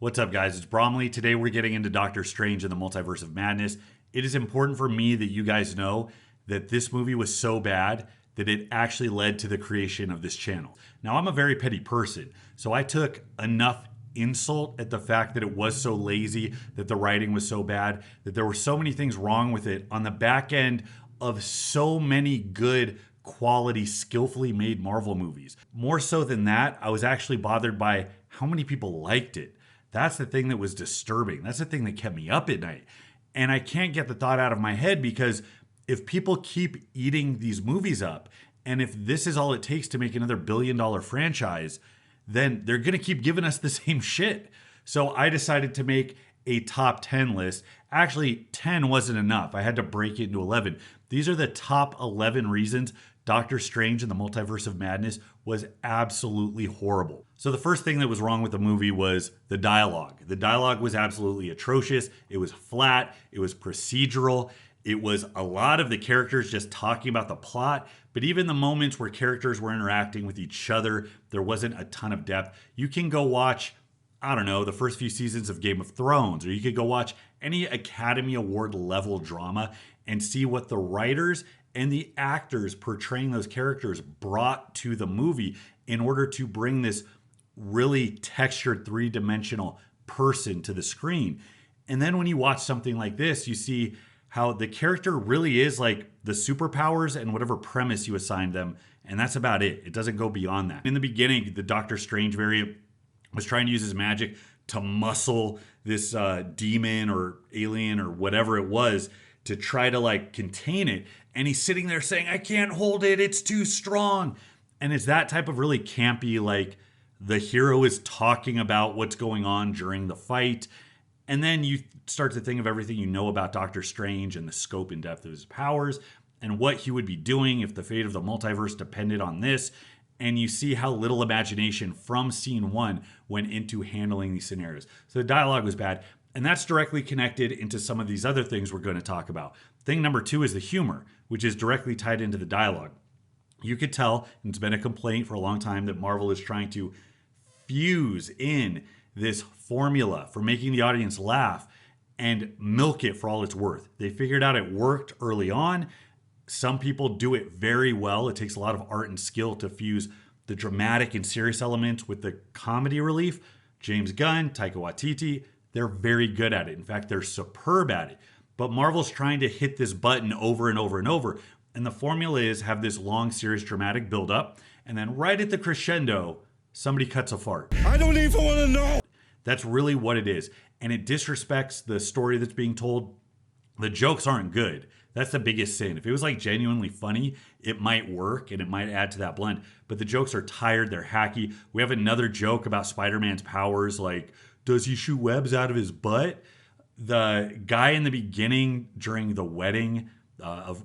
What's up, guys? It's Bromley. Today we're getting into Doctor Strange and the Multiverse of Madness. It is important for me that you guys know that this movie was so bad that it actually led to the creation of this channel. Now, I'm a very petty person, so I took enough insult at the fact that it was so lazy, that the writing was so bad, that there were so many things wrong with it on the back end of so many good quality, skillfully made Marvel movies. More so than that, I was actually bothered by how many people liked it. That's the thing that was disturbing. That's the thing that kept me up at night. And I can't get the thought out of my head, because if people keep eating these movies up, and if this is all it takes to make another billion-dollar franchise, then they're going to keep giving us the same shit. So I decided to make a top 10 list. Actually, 10 wasn't enough. I had to break it into 11. These are the top 11 reasons Doctor Strange and the Multiverse of Madness was absolutely horrible. So the first thing that was wrong with the movie was the dialogue. The dialogue was absolutely atrocious. It was flat. It was procedural. It was a lot of the characters just talking about the plot, but even the moments where characters were interacting with each other, there wasn't a ton of depth. You can go watch, I don't know, the first few seasons of Game of Thrones, or you could go watch any Academy Award level drama and see what the writers and the actors portraying those characters brought to the movie in order to bring this really textured three-dimensional person to the screen. And then when you watch something like this, you see how the character really is like the superpowers and whatever premise you assign them, and that's about it. It doesn't go beyond that. In the beginning, the Doctor Strange variant was trying to use his magic to muscle this demon or alien or whatever it was to try to like contain it. And he's sitting there saying, I can't hold it, it's too strong. And it's that type of really campy, like the hero is talking about what's going on during the fight. And then you start to think of everything you know about Doctor Strange and the scope and depth of his powers and what he would be doing if the fate of the multiverse depended on this. And you see how little imagination from scene one went into handling these scenarios. So the dialogue was bad. And that's directly connected into some of these other things we're going to talk about. Thing number two is the humor, which is directly tied into the dialogue. You could tell, and it's been a complaint for a long time, that Marvel is trying to fuse in this formula for making the audience laugh and milk it for all it's worth. They figured out it worked early on. Some people do it very well. It takes a lot of art and skill to fuse the dramatic and serious elements with the comedy relief. James Gunn, Taika Waititi, they're very good at it. In fact, they're superb at it. But Marvel's trying to hit this button over and over and over. And the formula is have this long, serious, dramatic buildup. And then right at the crescendo, somebody cuts a fart. I don't even want to know. That's really what it is. And it disrespects the story that's being told. The jokes aren't good. That's the biggest sin. If it was like genuinely funny, it might work and it might add to that blend. But the jokes are tired. They're hacky. We have another joke about Spider-Man's powers, like, does he shoot webs out of his butt? The guy in the beginning during the wedding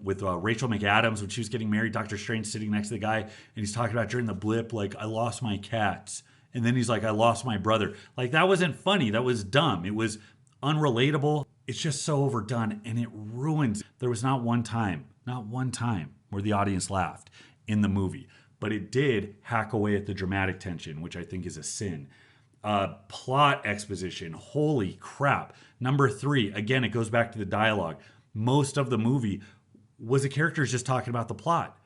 with Rachel McAdams, when she was getting married, Doctor Strange sitting next to the guy, and he's talking about during the blip, like, I lost my cats. And then he's like, I lost my brother. Like, that wasn't funny. That was dumb. It was unrelatable. It's just so overdone, and it ruins. There was not one time where the audience laughed in the movie. But it did hack away at the dramatic tension, which I think is a sin. Plot exposition, holy crap. Number three, again, it goes back to the dialogue. Most of the movie was the characters just talking about the plot.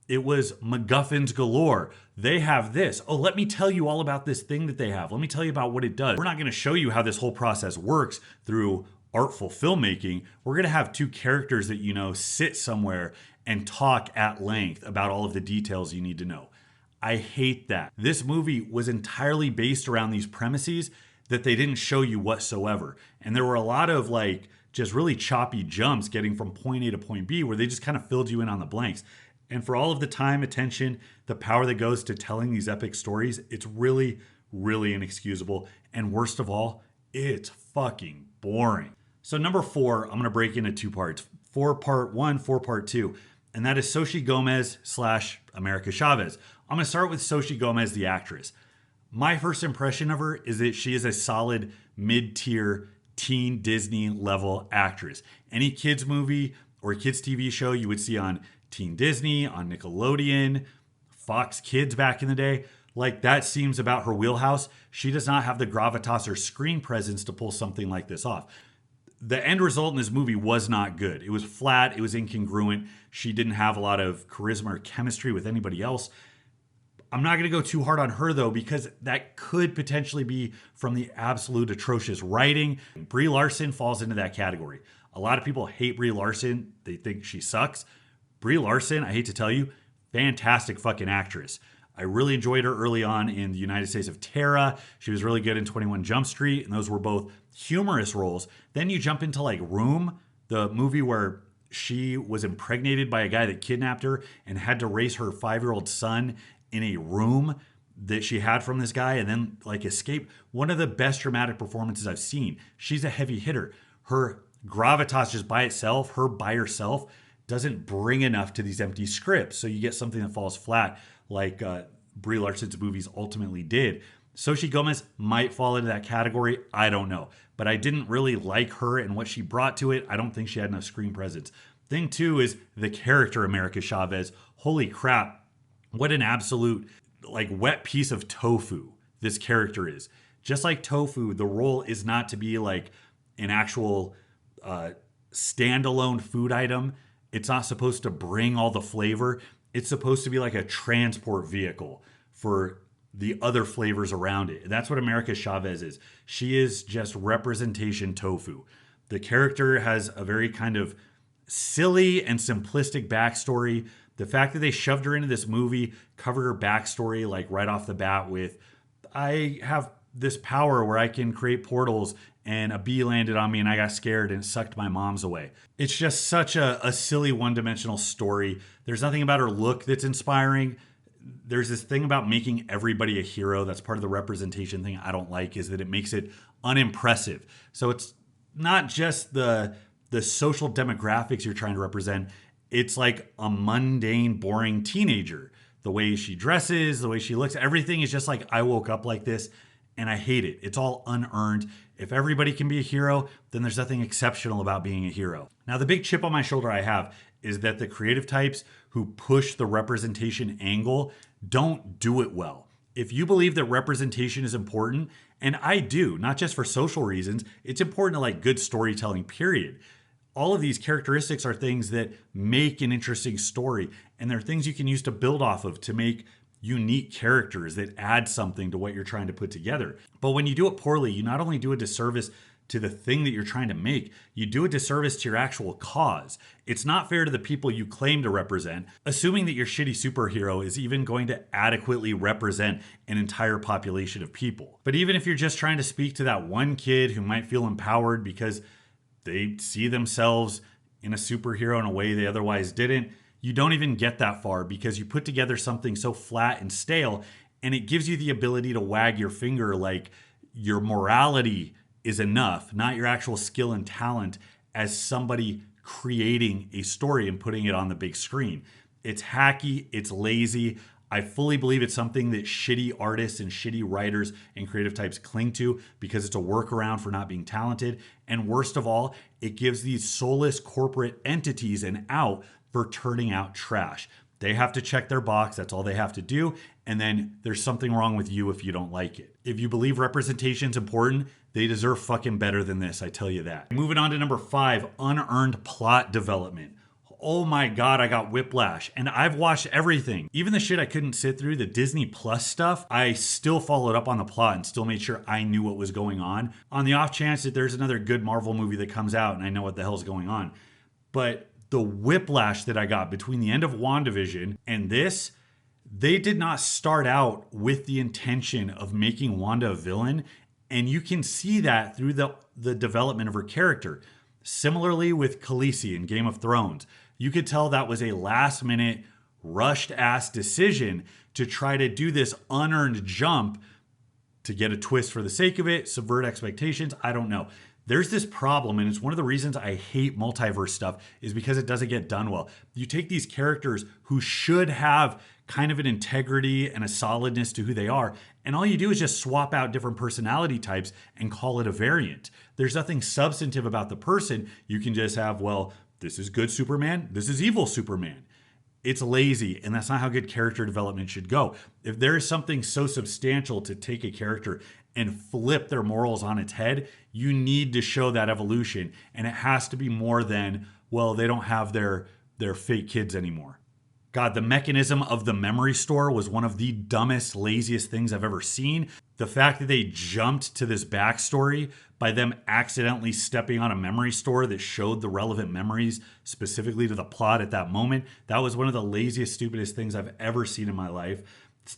It was MacGuffins galore. They have this. Oh, let me tell you all about this thing that they have. Let me tell you about what it does. We're not going to show you how this whole process works through artful filmmaking. We're going to have two characters that you know sit somewhere and talk at length about all of the details you need to know. I hate that. This movie was entirely based around these premises that they didn't show you whatsoever. And there were a lot of like just really choppy jumps getting from point A to point B where they just kind of filled you in on the blanks. And for all of the time, attention, the power that goes to telling these epic stories, it's really, really inexcusable. And worst of all, it's fucking boring. So number four, I'm going to break into two parts. 4 part 1, 4 part 2. And that is Xochitl Gomez / America Chavez. I'm going to start with Xochitl Gomez, the actress. My first impression of her is that she is a solid mid-tier teen Disney level actress. Any kids movie or kids TV show you would see on Teen Disney, on Nickelodeon, Fox Kids back in the day, like that seems about her wheelhouse. She does not have the gravitas or screen presence to pull something like this off. The end result in this movie was not good. It was flat, it was incongruent. She didn't have a lot of charisma or chemistry with anybody else. I'm not going to go too hard on her though, because that could potentially be from the absolute atrocious writing. Brie Larson falls into that category. A lot of people hate Brie Larson. They think she sucks. Brie Larson, I hate to tell you, fantastic fucking actress. I really enjoyed her early on in the United States of Terra. She was really good in 21 Jump Street, and those were both humorous roles. Then you jump into like Room, the movie where she was impregnated by a guy that kidnapped her and had to raise her 5-year-old son in a room that she had from this guy and then like escape. One of the best dramatic performances I've seen. She's a heavy hitter. Her gravitas just by itself, her by herself, doesn't bring enough to these empty scripts. So you get something that falls flat like Brie Larson's movies ultimately did. Xochitl Gomez might fall into that category. I don't know. But I didn't really like her and what she brought to it. I don't think she had enough screen presence. Thing two is the character America Chavez. Holy crap. What an absolute like wet piece of tofu this character is. Just like tofu, the role is not to be like an actual standalone food item. It's not supposed to bring all the flavor. It's supposed to be like a transport vehicle for the other flavors around it. And that's what America Chavez is. She is just representation tofu. The character has a very kind of silly and simplistic backstory. The fact that they shoved her into this movie, covered her backstory like right off the bat with, I have this power where I can create portals and a bee landed on me and I got scared and it sucked my mom's away. It's just such a silly one-dimensional story. There's nothing about her look that's inspiring. There's this thing about making everybody a hero. That's part of the representation thing I don't like, is that it makes it unimpressive. So it's not just the social demographics you're trying to represent. It's like a mundane, boring teenager. The way she dresses, the way she looks, everything is just like, I woke up like this and I hate it. It's all unearned. If everybody can be a hero, then there's nothing exceptional about being a hero. Now, the big chip on my shoulder I have is that the creative types who push the representation angle don't do it well. If you believe that representation is important, and I do, not just for social reasons, it's important to like good storytelling, period. All of these characteristics are things that make an interesting story, and they're things you can use to build off of to make unique characters that add something to what you're trying to put together. But when you do it poorly, you not only do a disservice to the thing that you're trying to make, you do a disservice to your actual cause. It's not fair to the people you claim to represent, assuming that your shitty superhero is even going to adequately represent an entire population of people. But even if you're just trying to speak to that one kid who might feel empowered because they see themselves in a superhero in a way they otherwise didn't, you don't even get that far because you put together something so flat and stale, and it gives you the ability to wag your finger like your morality is enough, not your actual skill and talent as somebody creating a story and putting it on the big screen. It's hacky, it's lazy. I fully believe it's something that shitty artists and shitty writers and creative types cling to because it's a workaround for not being talented. And worst of all, it gives these soulless corporate entities an out for turning out trash. They have to check their box. That's all they have to do. And then there's something wrong with you if you don't like it. If you believe representation is important, they deserve fucking better than this. I tell you that. Moving on to number 5, unearned plot development. Oh my God, I got whiplash. And I've watched everything. Even the shit I couldn't sit through, the Disney Plus stuff, I still followed up on the plot and still made sure I knew what was going on the off chance that there's another good Marvel movie that comes out and I know what the hell's going on. But the whiplash that I got between the end of WandaVision and this, they did not start out with the intention of making Wanda a villain. And you can see that through the development of her character. Similarly with Khaleesi in Game of Thrones, you could tell that was a last minute, rushed ass decision to try to do this unearned jump to get a twist for the sake of it, subvert expectations. I don't know. There's this problem, and it's one of the reasons I hate multiverse stuff, is because it doesn't get done well. You take these characters who should have kind of an integrity and a solidness to who they are, and all you do is just swap out different personality types and call it a variant. There's nothing substantive about the person. You can just have, well, this is good Superman, this is evil Superman. It's lazy, and that's not how good character development should go. If there is something so substantial to take a character and flip their morals on its head, you need to show that evolution. And it has to be more than, well, they don't have their fake kids anymore. God, the mechanism of the memory store was one of the dumbest, laziest things I've ever seen. The fact that they jumped to this backstory by them accidentally stepping on a memory store that showed the relevant memories specifically to the plot at that moment, that was one of the laziest, stupidest things I've ever seen in my life.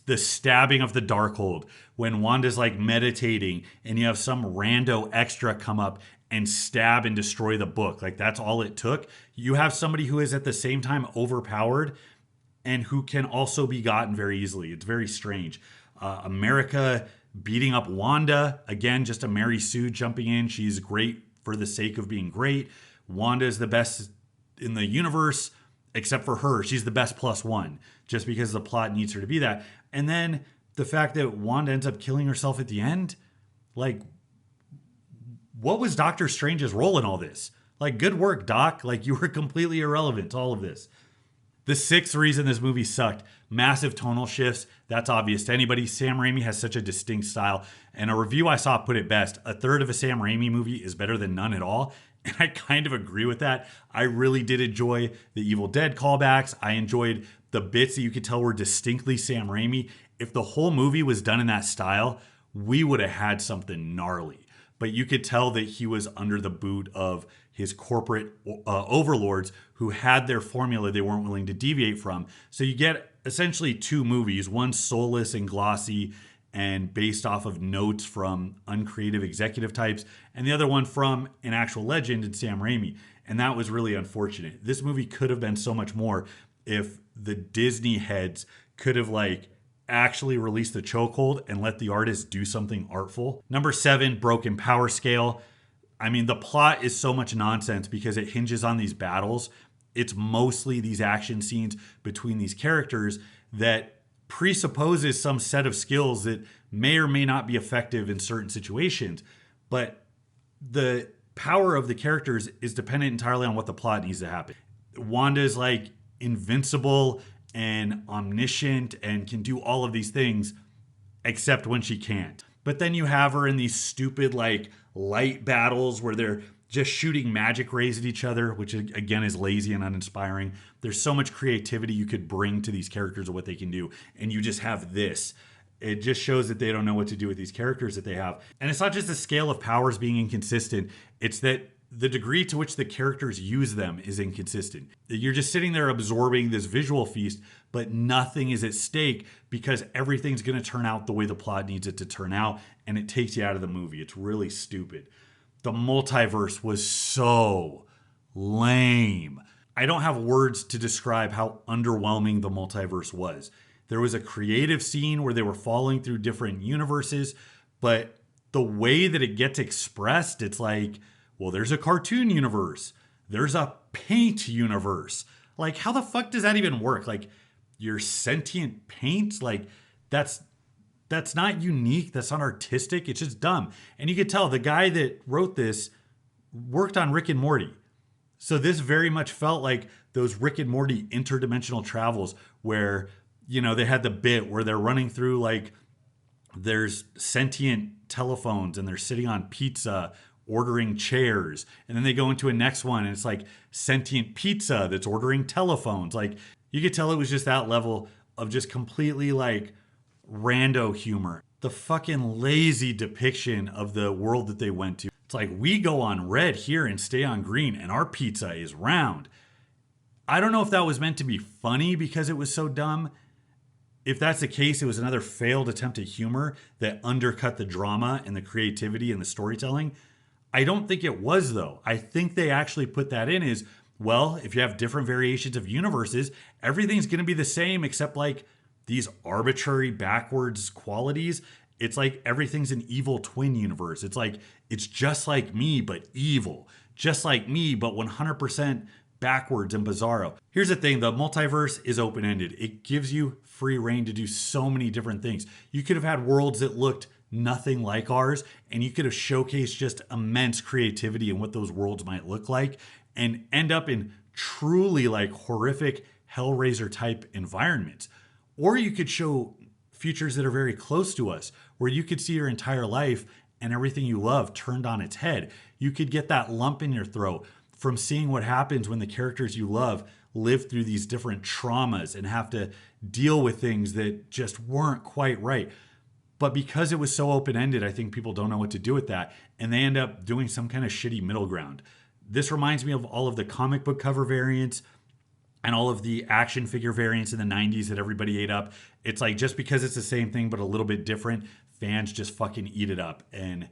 The stabbing of the Darkhold when Wanda's like meditating and you have some rando extra come up and stab and destroy the book. Like that's all it took. You have somebody who is at the same time overpowered and who can also be gotten very easily. It's very strange. America beating up Wanda. Again, just a Mary Sue jumping in. She's great for the sake of being great. Wanda is the best in the universe, except for her. She's the best +1, just because the plot needs her to be that. And then the fact that Wanda ends up killing herself at the end. Like, what was Doctor Strange's role in all this? Like, good work, Doc. Like, you were completely irrelevant to all of this. The sixth reason this movie sucked, massive tonal shifts. That's obvious to anybody. Sam Raimi has such a distinct style. And a review I saw put it best. A third of a Sam Raimi movie is better than none at all. And I kind of agree with that. I really did enjoy the Evil Dead callbacks. I enjoyed the bits that you could tell were distinctly Sam Raimi. If the whole movie was done in that style, we would have had something gnarly. But you could tell that he was under the boot of his corporate overlords who had their formula they weren't willing to deviate from. So you get essentially two movies, one soulless and glossy and based off of notes from uncreative executive types, and the other one from an actual legend in Sam Raimi. And that was really unfortunate. This movie could have been so much more if the Disney heads could have like actually released the chokehold and let the artist do something artful. Number 7, broken power scale. I mean, the plot is so much nonsense because it hinges on these battles. It's mostly these action scenes between these characters that presupposes some set of skills that may or may not be effective in certain situations. But the power of the characters is dependent entirely on what the plot needs to happen. Wanda is like invincible and omniscient and can do all of these things except when she can't. But then you have her in these stupid like light battles where they're just shooting magic rays at each other, which again is lazy and uninspiring. There's so much creativity you could bring to these characters of what they can do, and you just have this. It just shows that they don't know what to do with these characters that they have. And it's not just the scale of powers being inconsistent, it's that the degree to which the characters use them is inconsistent. You're just sitting there absorbing this visual feast, but nothing is at stake because everything's going to turn out the way the plot needs it to turn out, and it takes you out of the movie. It's really stupid. The multiverse was so lame. I don't have words to describe how underwhelming the multiverse was. There was a creative scene where they were falling through different universes, but the way that it gets expressed, it's like, well, there's a cartoon universe. There's a paint universe. Like, how the fuck does that even work? Like, you're sentient paint? Like, that's not unique. That's not artistic. It's just dumb. And you could tell the guy that wrote this worked on Rick and Morty. So this very much felt like those Rick and Morty interdimensional travels where, you know, they had the bit where they're running through like there's sentient telephones and they're sitting on pizza ordering chairs, and then they go into a next one and it's like sentient pizza that's ordering telephones. Like, you could tell it was just that level of just completely like rando humor. The fucking lazy depiction of the world that they went to. It's like, we go on red here and stay on green and our pizza is round. I don't know if that was meant to be funny because it was so dumb. If that's the case, it was another failed attempt at humor that undercut the drama and the creativity and the storytelling. I don't think it was, though. I think they actually put that in as, well, if you have different variations of universes, everything's going to be the same except like these arbitrary backwards qualities. It's like everything's an evil twin universe. It's like, it's just like me, but evil. Just like me, but 100% backwards and bizarro. Here's the thing, the multiverse is open-ended. It gives you free reign to do so many different things. You could have had worlds that looked nothing like ours, and you could have showcased just immense creativity in what those worlds might look like and end up in truly like horrific Hellraiser type environments. Or you could show futures that are very close to us, where you could see your entire life and everything you love turned on its head. You could get that lump in your throat from seeing what happens when the characters you love live through these different traumas and have to deal with things that just weren't quite right. But because it was so open-ended, I think people don't know what to do with that, and they end up doing some kind of shitty middle ground. This reminds me of all of the comic book cover variants and all of the action figure variants in the 90s that everybody ate up. It's like, just because it's the same thing but a little bit different, fans just fucking eat it up. And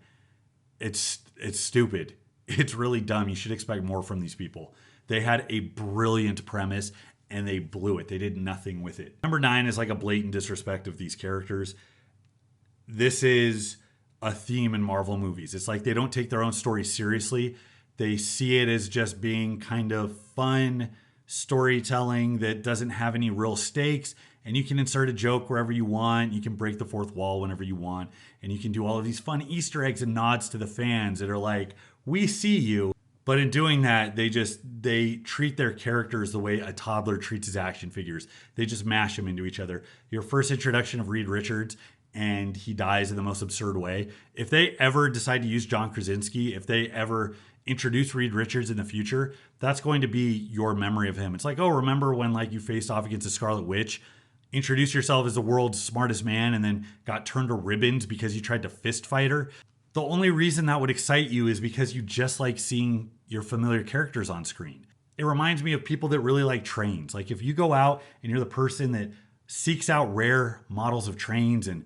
it's stupid. It's really dumb. You should expect more from these people. They had a brilliant premise and they blew it. They did nothing with it. Number 9 is like a blatant disrespect of these characters. This is a theme in Marvel movies. It's like they don't take their own story seriously. They see it as just being kind of fun storytelling that doesn't have any real stakes. And you can insert a joke wherever you want. You can break the fourth wall whenever you want. And you can do all of these fun Easter eggs and nods to the fans that are like, we see you. But in doing that, they treat their characters the way a toddler treats his action figures. They just mash them into each other. Your first introduction of Reed Richards, and he dies in the most absurd way. If they ever decide to use John Krasinski, if they ever introduce Reed Richards in the future, that's going to be your memory of him. It's like, oh, remember when like you faced off against the Scarlet Witch, introduced yourself as the world's smartest man, and then got turned to ribbons because you tried to fist fight her? The only reason that would excite you is because you just like seeing your familiar characters on screen. It reminds me of people that really like trains. Like if you go out and you're the person that seeks out rare models of trains and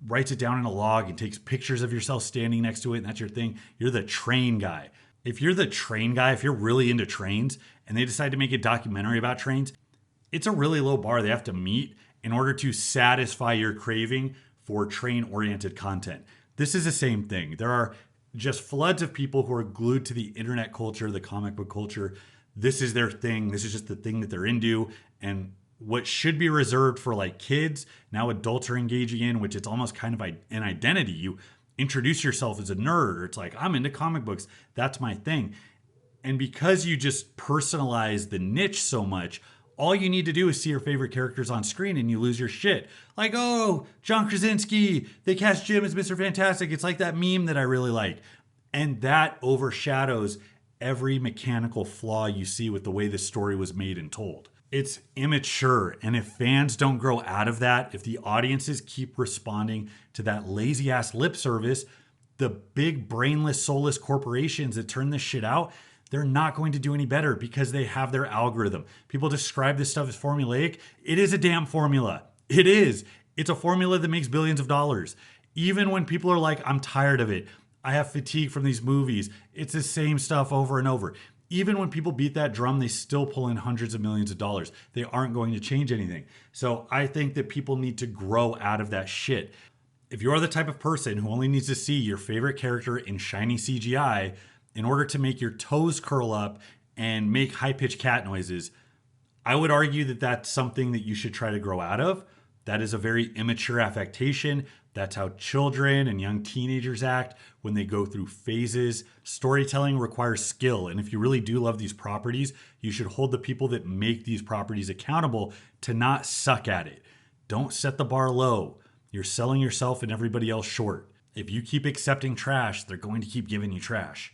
writes it down in a log and takes pictures of yourself standing next to it, and that's your thing, you're the train guy. If you're the train guy, if you're really into trains and they decide to make a documentary about trains, it's a really low bar they have to meet in order to satisfy your craving for train-oriented content. This is the same thing. There are just floods of people who are glued to the internet culture, the comic book culture. This is their thing. This is just the thing that they're into. And what should be reserved for like kids, now adults are engaging in, which it's almost kind of an identity. You introduce yourself as a nerd. It's like, I'm into comic books. That's my thing. And because you just personalize the niche so much, all you need to do is see your favorite characters on screen and you lose your shit. Like, oh, John Krasinski, they cast Jim as Mr. Fantastic. It's like that meme that I really like. And that overshadows every mechanical flaw you see with the way this story was made and told. It's immature. And if fans don't grow out of that, if the audiences keep responding to that lazy ass lip service, the big brainless, soulless corporations that turn this shit out, they're not going to do any better because they have their algorithm. People describe this stuff as formulaic. It is a damn formula. It is. It's a formula that makes billions of dollars. Even when people are like, I'm tired of it. I have fatigue from these movies. It's the same stuff over and over. Even when people beat that drum, they still pull in hundreds of millions of dollars. They aren't going to change anything. So I think that people need to grow out of that shit. If you're the type of person who only needs to see your favorite character in shiny CGI in order to make your toes curl up and make high-pitched cat noises, I would argue that that's something that you should try to grow out of. That is a very immature affectation. That's how children and young teenagers act when they go through phases. Storytelling requires skill, and if you really do love these properties, you should hold the people that make these properties accountable to not suck at it. Don't set the bar low. You're selling yourself and everybody else short. If you keep accepting trash, they're going to keep giving you trash.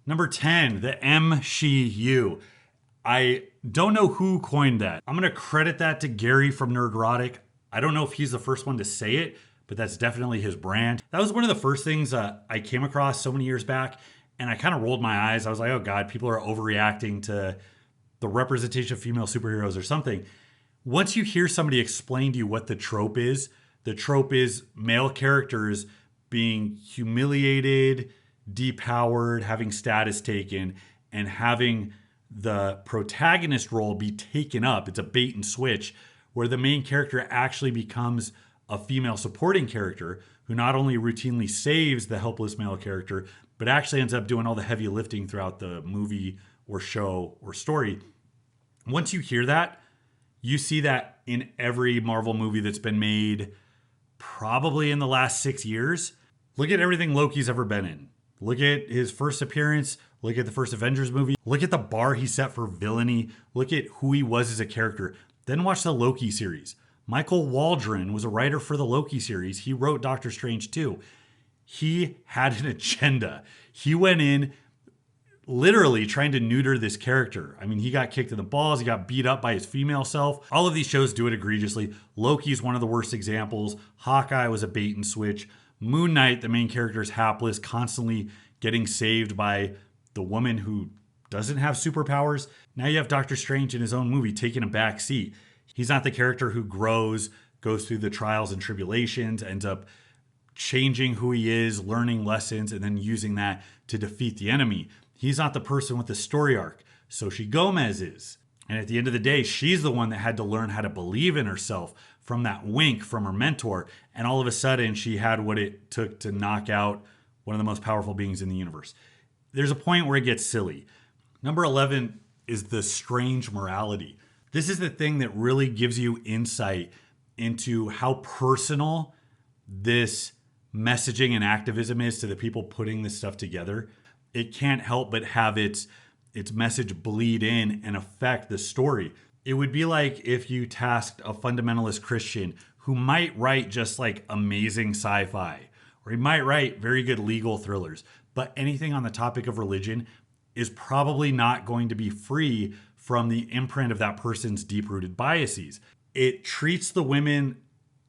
Number 10, the M, she, you. I don't know who coined that. I'm going to credit that to Gary from Nerdrotic. I don't know if he's the first one to say it, but that's definitely his brand. That was one of the first things I came across so many years back, and I kind of rolled my eyes. I was like, oh God, people are overreacting to the representation of female superheroes or something. Once you hear somebody explain to you what the trope is male characters being humiliated, depowered, having status taken, and having the protagonist role be taken up. It's a bait and switch where the main character actually becomes a female supporting character who not only routinely saves the helpless male character, but actually ends up doing all the heavy lifting throughout the movie or show or story. Once you hear that, you see that in every Marvel movie that's been made probably in the last 6 years. Look at everything Loki's ever been in. Look at his first appearance. Look at the first Avengers movie. Look at the bar he set for villainy. Look at who he was as a character. Then watch the Loki series. Michael Waldron was a writer for the Loki series. He wrote Doctor Strange too. He had an agenda. He went in literally trying to neuter this character. I mean, he got kicked in the balls. He got beat up by his female self. All of these shows do it egregiously. Loki's one of the worst examples. Hawkeye was a bait and switch. Moon Knight, the main character, is hapless, constantly getting saved by the woman who doesn't have superpowers. Now you have Doctor Strange in his own movie taking a back seat. He's not the character who grows, goes through the trials and tribulations, ends up changing who he is, learning lessons, and then using that to defeat the enemy. He's not the person with the story arc. Xochitl Gomez is. And at the end of the day, she's the one that had to learn how to believe in herself from that wink from her mentor. And all of a sudden, she had what it took to knock out one of the most powerful beings in the universe. There's a point where it gets silly. Number 11 is the strange morality. This is the thing that really gives you insight into how personal this messaging and activism is to the people putting this stuff together. It can't help but have its message bleed in and affect the story. It would be like if you tasked a fundamentalist Christian who might write just like amazing sci-fi, or he might write very good legal thrillers, but anything on the topic of religion is probably not going to be free from the imprint of that person's deep-rooted biases. It treats the women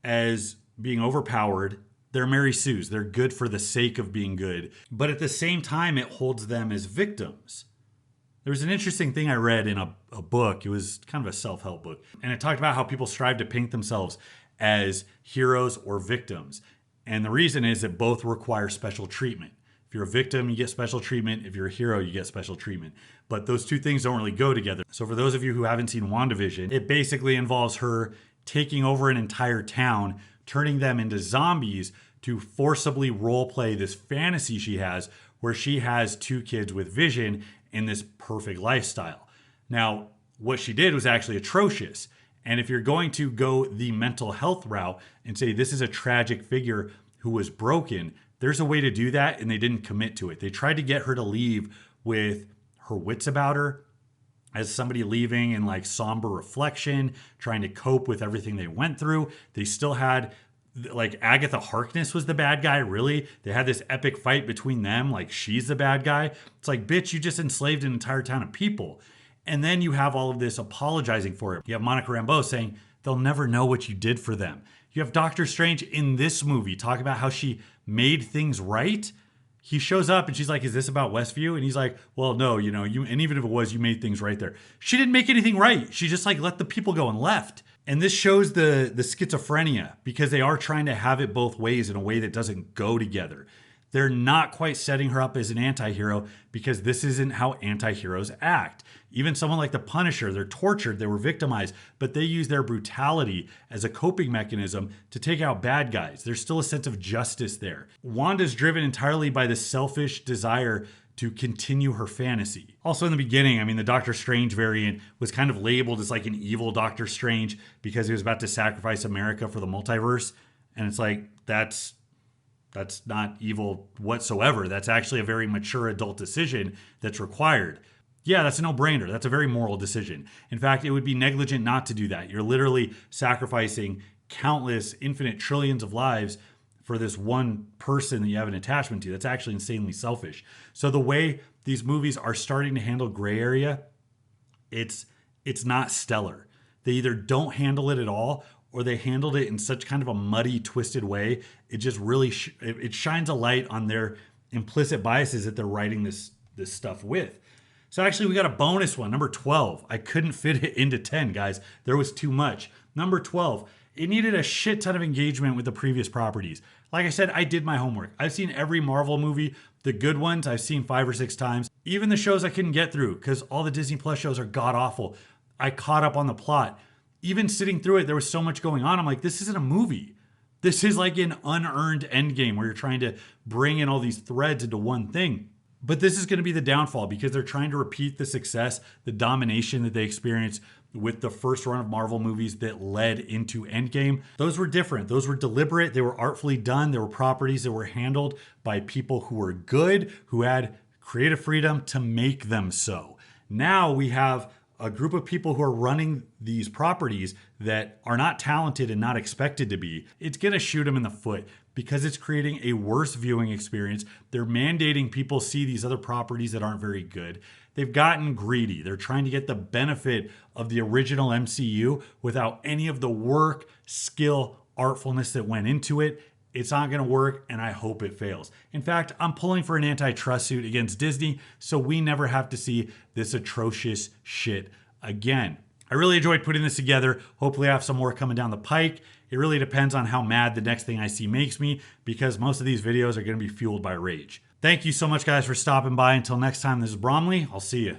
as being overpowered. They're Mary Sue's. They're good for the sake of being good. But at the same time, it holds them as victims. There was an interesting thing I read in a book. It was kind of a self-help book. And it talked about how people strive to paint themselves as heroes or victims. And the reason is that both require special treatment. If you're a victim, you get special treatment. If you're a hero, you get special treatment. But those two things don't really go together. So for those of you who haven't seen WandaVision, it basically involves her taking over an entire town, turning them into zombies to forcibly roleplay this fantasy she has, where she has 2 kids with vision in this perfect lifestyle. Now, what she did was actually atrocious. And if you're going to go the mental health route and say this is a tragic figure who was broken, there's a way to do that, and they didn't commit to it. They tried to get her to leave with her wits about her, as somebody leaving in like somber reflection, trying to cope with everything they went through. They still had, like, Agatha Harkness was the bad guy, really? They had this epic fight between them, like she's the bad guy. It's like, bitch, you just enslaved an entire town of people. And then you have all of this apologizing for it. You have Monica Rambeau saying they'll never know what you did for them. You have Doctor Strange in this movie talk about how she made things right. He shows up and she's like, is this about Westview? And he's like, well, no, you and even if it was, you made things right there. She didn't make anything right. She just like let the people go and left. And this shows the schizophrenia, because they are trying to have it both ways in a way that doesn't go together. They're not quite setting her up as an anti-hero, because this isn't how anti-heroes act. Even someone like the Punisher, they're tortured, they were victimized, but they use their brutality as a coping mechanism to take out bad guys. There's still a sense of justice there. Wanda's driven entirely by the selfish desire to continue her fantasy. Also in the beginning, I mean, the Doctor Strange variant was kind of labeled as like an evil Doctor Strange because he was about to sacrifice America for the multiverse. And it's like, that's not evil whatsoever. That's actually a very mature adult decision that's required. Yeah, that's a no-brainer. That's a very moral decision. In fact, it would be negligent not to do that. You're literally sacrificing countless, infinite trillions of lives for this one person that you have an attachment to. That's actually insanely selfish. So the way these movies are starting to handle gray area, it's not stellar. They either don't handle it at all, or they handled it in such kind of a muddy, twisted way. It just really it shines a light on their implicit biases that they're writing this stuff with. So actually, we got a bonus one, number 12. I couldn't fit it into 10, guys. There was too much. Number 12, it needed a shit ton of engagement with the previous properties. Like I said, I did my homework. I've seen every Marvel movie. The good ones I've seen 5 or 6 times. Even the shows I couldn't get through because all the Disney Plus shows are god-awful. I caught up on the plot. Even sitting through it, there was so much going on. I'm like, this isn't a movie. This is like an unearned endgame where you're trying to bring in all these threads into one thing. But this is going to be the downfall because they're trying to repeat the success, the domination that they experienced with the first run of Marvel movies that led into Endgame. Those were different. Those were deliberate. They were artfully done. They were properties that were handled by people who were good, who had creative freedom to make them so. Now we have a group of people who are running these properties that are not talented and not expected to be. It's going to shoot them in the foot because it's creating a worse viewing experience. They're mandating people see these other properties that aren't very good. They've gotten greedy. They're trying to get the benefit of the original MCU without any of the work, skill, artfulness that went into it. It's not going to work, and I hope it fails. In fact, I'm pulling for an antitrust suit against Disney so we never have to see this atrocious shit again. I really enjoyed putting this together. Hopefully I have some more coming down the pike. It really depends on how mad the next thing I see makes me because most of these videos are going to be fueled by rage. Thank you so much, guys, for stopping by. Until next time, this is Bromley. I'll see you.